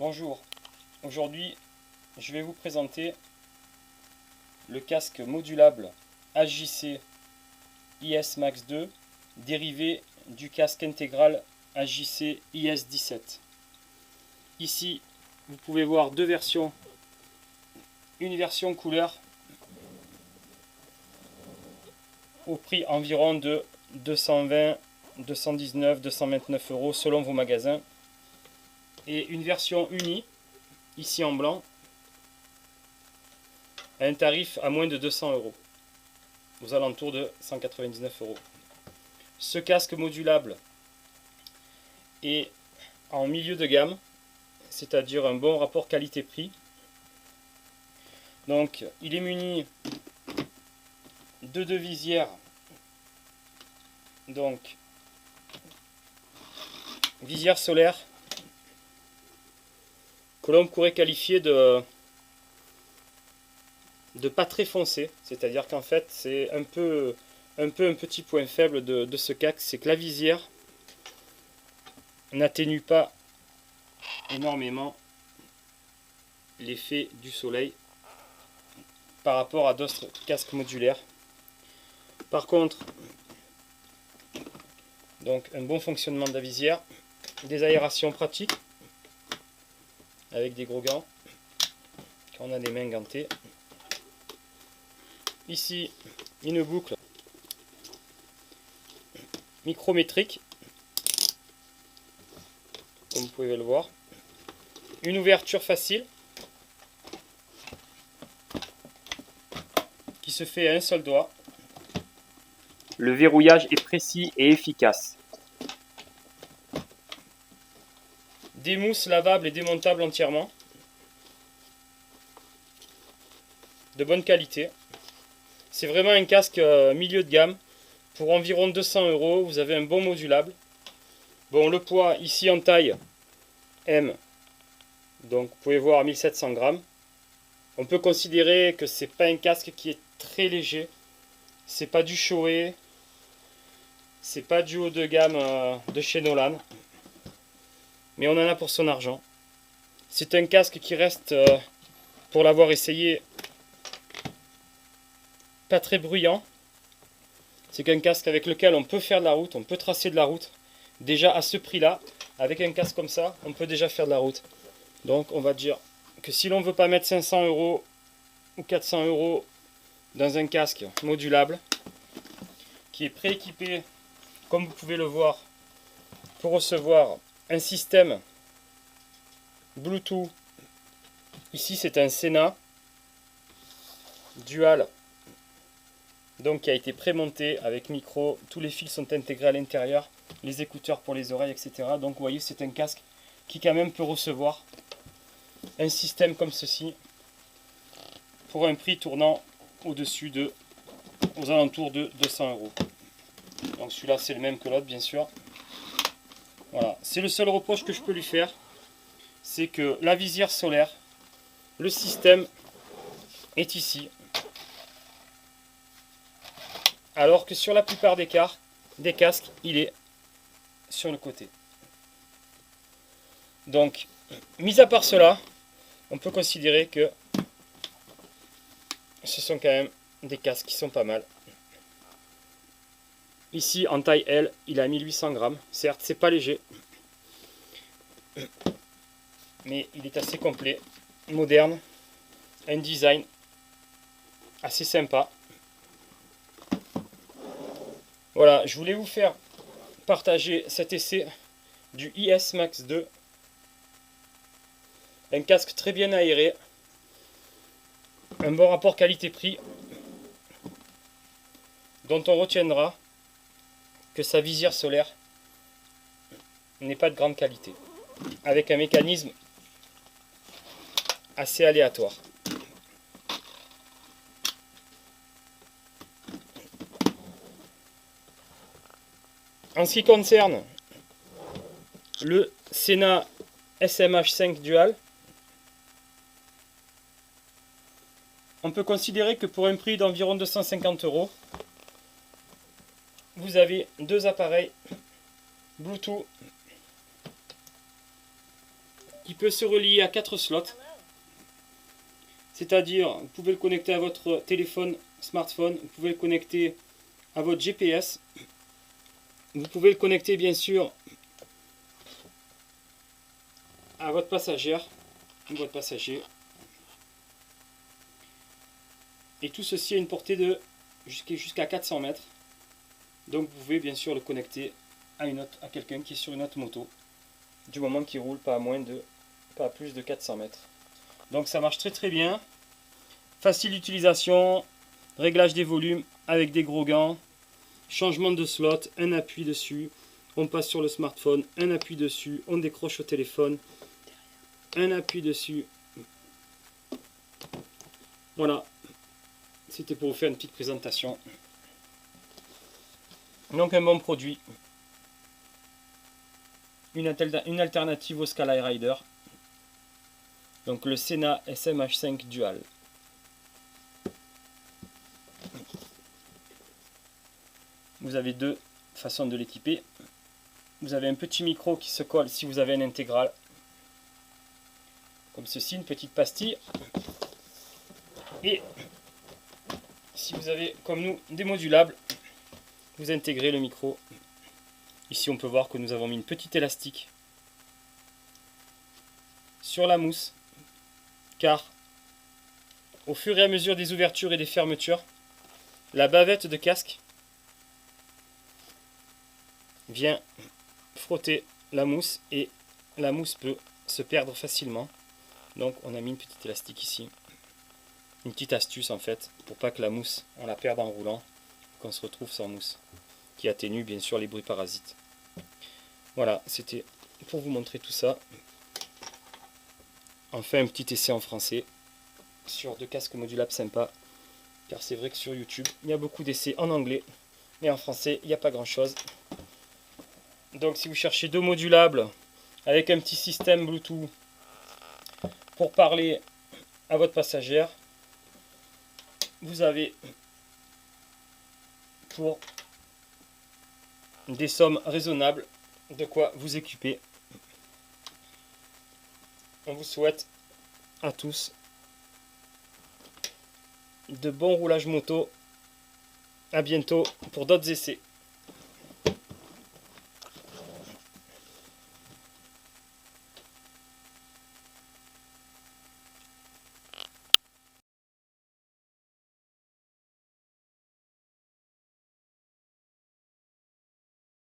Bonjour, aujourd'hui je vais vous présenter le casque modulable HJC IS Max 2 dérivé du casque intégral HJC IS 17. Ici vous pouvez voir deux versions, une version couleur au prix environ de 220, 219, 229 € selon vos magasins, et une version unie ici en blanc à un tarif à moins de 200 €, aux alentours de 199 €. Ce casque modulable est en milieu de gamme, c'est-à-dire un bon rapport qualité-prix. Donc il est muni de deux visières, donc visière solaire que l'on pourrait qualifier de pas très foncé, c'est-à-dire qu'en fait c'est un petit point faible de ce casque, c'est que la visière n'atténue pas énormément l'effet du soleil par rapport à d'autres casques modulaires. Par contre, donc un bon fonctionnement de la visière, des aérations pratiques avec des gros gants quand on a des mains gantées. Ici une boucle micrométrique, comme vous pouvez le voir, une ouverture facile qui se fait à un seul doigt. Le verrouillage est précis et efficace. Des mousses lavables et démontables entièrement, de bonne qualité. C'est vraiment un casque milieu de gamme. Pour environ 200 €, vous avez un bon modulable. Bon, le poids ici en taille M, donc vous pouvez voir 1700 grammes. On peut considérer que c'est pas un casque qui est très léger. C'est pas du Shoei, c'est pas du haut de gamme de chez Nolan, mais on en a pour son argent. C'est un casque qui reste, pour l'avoir essayé, pas très bruyant. C'est qu'un casque avec lequel on peut faire de la route, on peut tracer de la route. Déjà à ce prix-là, avec un casque comme ça, on peut déjà faire de la route. Donc on va dire que si l'on ne veut pas mettre 500 € ou 400 € dans un casque modulable, qui est prééquipé, comme vous pouvez le voir, pour recevoir un système Bluetooth. Ici c'est un Sena Dual, donc qui a été prémonté avec micro, tous les fils sont intégrés à l'intérieur, les écouteurs pour les oreilles, etc. Donc vous voyez, c'est un casque qui quand même peut recevoir un système comme ceci pour un prix tournant au-dessus de, aux alentours de 200 €. Donc celui-là c'est le même que l'autre, bien sûr. Voilà, c'est le seul reproche que je peux lui faire, c'est que la visière solaire, le système est ici, alors que sur la plupart des casques, il est sur le côté. Donc, mis à part cela, on peut considérer que ce sont quand même des casques qui sont pas mal. Ici, en taille L, il a 1800 grammes. Certes, c'est pas léger, mais il est assez complet, moderne, un design assez sympa. Voilà, je voulais vous faire partager cet essai du IS Max 2. Un casque très bien aéré, un bon rapport qualité-prix, dont on retiendra que sa visière solaire n'est pas de grande qualité, avec un mécanisme assez aléatoire. En ce qui concerne le Sena SMH5 Dual, on peut considérer que pour un prix d'environ 250 €, vous avez deux appareils Bluetooth qui peut se relier à 4 slots. C'est-à-dire, vous pouvez le connecter à votre téléphone, smartphone, vous pouvez le connecter à votre GPS. Vous pouvez le connecter bien sûr à votre passagère, votre passager. Et tout ceci a une portée de jusqu'à 400 mètres. Donc vous pouvez bien sûr le connecter à quelqu'un qui est sur une autre moto, du moment qu'il roule pas à plus de 400 mètres. Donc ça marche très très bien. Facile d'utilisation, réglage des volumes avec des gros gants, changement de slot, un appui dessus, on passe sur le smartphone, un appui dessus, on décroche au téléphone, un appui dessus. Voilà, c'était pour vous faire une petite présentation. Donc un bon produit, une alternative au Sky Rider, donc le Sena SMH5 Dual. Vous avez deux façons de l'équiper. Vous avez un petit micro qui se colle si vous avez un intégral, comme ceci, une petite pastille. Et si vous avez, comme nous, des modulables, vous intégrez le micro. Ici on peut voir que nous avons mis une petite élastique sur la mousse, car au fur et à mesure des ouvertures et des fermetures, la bavette de casque vient frotter la mousse et la mousse peut se perdre facilement. Donc on a mis une petite élastique ici, une petite astuce en fait pour pas que la mousse on la perde en roulant, qu'on se retrouve sans mousse, qui atténue bien sûr les bruits parasites. Voilà, c'était pour vous montrer tout ça. Enfin un petit essai en français sur deux casques modulables sympas, car c'est vrai que sur YouTube il y a beaucoup d'essais en anglais, mais en français il n'y a pas grand chose. Donc si vous cherchez deux modulables avec un petit système Bluetooth pour parler à votre passagère, vous avez pour des sommes raisonnables de quoi vous équiper. On vous souhaite à tous de bons roulages moto. À bientôt pour d'autres essais.